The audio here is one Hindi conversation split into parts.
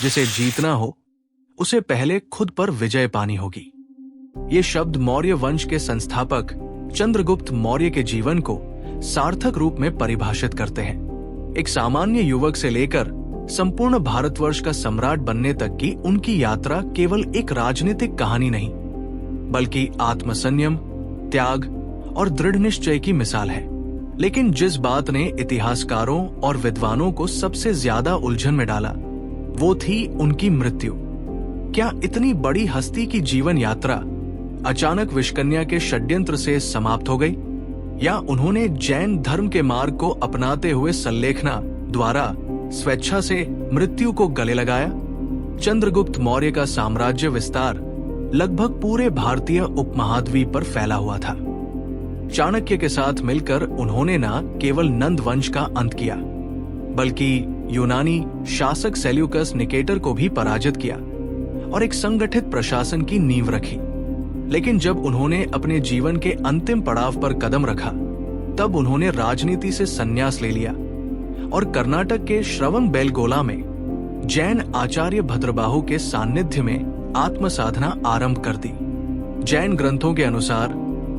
जिसे जीतना हो उसे पहले खुद पर विजय पानी होगी। ये शब्द मौर्य वंश के संस्थापक चंद्रगुप्त मौर्य के जीवन को सार्थक रूप में परिभाषित करते हैं। एक सामान्य युवक से लेकर संपूर्ण भारतवर्ष का सम्राट बनने तक की उनकी यात्रा केवल एक राजनीतिक कहानी नहीं, बल्कि आत्मसंयम, त्याग और दृढ़ निश्चय की मिसाल है। लेकिन जिस बात ने इतिहासकारों और विद्वानों को सबसे ज्यादा उलझन में डाला, वो थी उनकी मृत्यु। क्या इतनी बड़ी हस्ती की जीवन यात्रा अचानक विषकन्या के षड्यंत्र से समाप्त हो गई, या उन्होंने जैन धर्म के मार्ग को अपनाते हुए सल्लेखना द्वारा स्वेच्छा से मृत्यु को गले लगाया? चंद्रगुप्त मौर्य का साम्राज्य विस्तार लगभग पूरे भारतीय उपमहाद्वीप पर फैला हुआ था। चाणक्य के साथ मिलकर उन्होंने न केवल नंद वंश का अंत किया, बल्कि यूनानी शासक सेल्यूकस निकेटर को भी पराजित किया और एक संगठित प्रशासन की नींव रखी। लेकिन जब उन्होंने अपने जीवन के अंतिम पड़ाव पर कदम रखा, तब उन्होंने राजनीति से संन्यास ले लिया और कर्नाटक के श्रवणबेलगोला में जैन आचार्य भद्रबाहु के सान्निध्य में आत्म साधना आरंभ कर दी। जैन ग्रंथों के अनुसार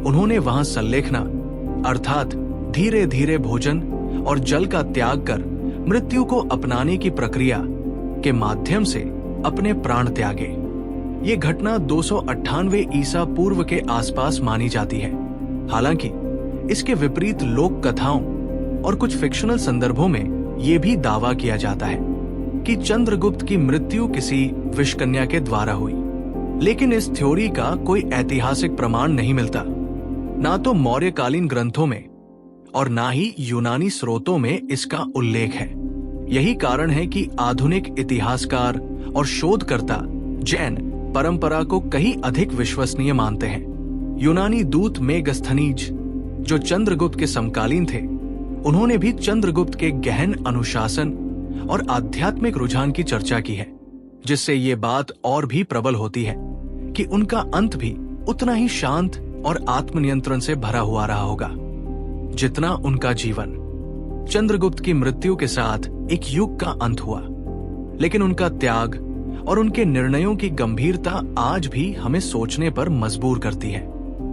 उन्होंने वहां सल्लेखना अर्थात धीरे धीरे भोजन और जल का त्याग कर मृत्यु को अपनाने की प्रक्रिया के माध्यम से अपने प्राण त्यागे। ये घटना 298 ईसा पूर्व के आसपास मानी जाती है। हालांकि इसके विपरीत लोक कथाओं और कुछ फिक्शनल संदर्भों में ये भी दावा किया जाता है कि चंद्रगुप्त की मृत्यु किसी विषकन्या के द्वारा हुई। लेकिन इस थ्योरी का कोई ऐतिहासिक प्रमाण नहीं मिलता, ना तो मौर्यकालीन ग्रंथों में और ना ही यूनानी स्रोतों में इसका उल्लेख है। यही कारण है कि आधुनिक इतिहासकार और शोधकर्ता जैन परंपरा को कहीं अधिक विश्वसनीय मानते हैं। यूनानी दूत मेगस्थनीज, जो चंद्रगुप्त के समकालीन थे, उन्होंने भी चंद्रगुप्त के गहन अनुशासन और आध्यात्मिक रुझान की चर्चा की है, जिससे ये बात और भी प्रबल होती है कि उनका अंत भी उतना ही शांत और आत्मनियंत्रण से भरा हुआ रहा होगा जितना उनका जीवन। चंद्रगुप्त की मृत्यु के साथ एक युग का अंत हुआ, लेकिन उनका त्याग और उनके निर्णयों की गंभीरता आज भी हमें सोचने पर मजबूर करती है।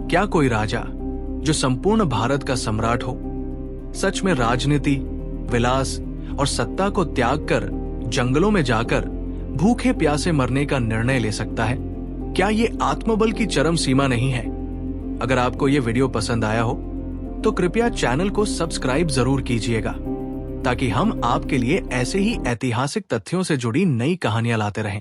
क्या कोई राजा जो संपूर्ण भारत का सम्राट हो, सच में राजनीति, विलास और सत्ता को त्याग कर जंगलों में जाकर भूखे प्यासे मरने का निर्णय ले सकता है? क्या ये आत्मबल की चरम सीमा नहीं है? अगर आपको ये वीडियो पसंद आया हो तो कृपया चैनल को सब्सक्राइब जरूर कीजिएगा, ताकि हम आपके लिए ऐसे ही ऐतिहासिक तथ्यों से जुड़ी नई कहानियां लाते रहें।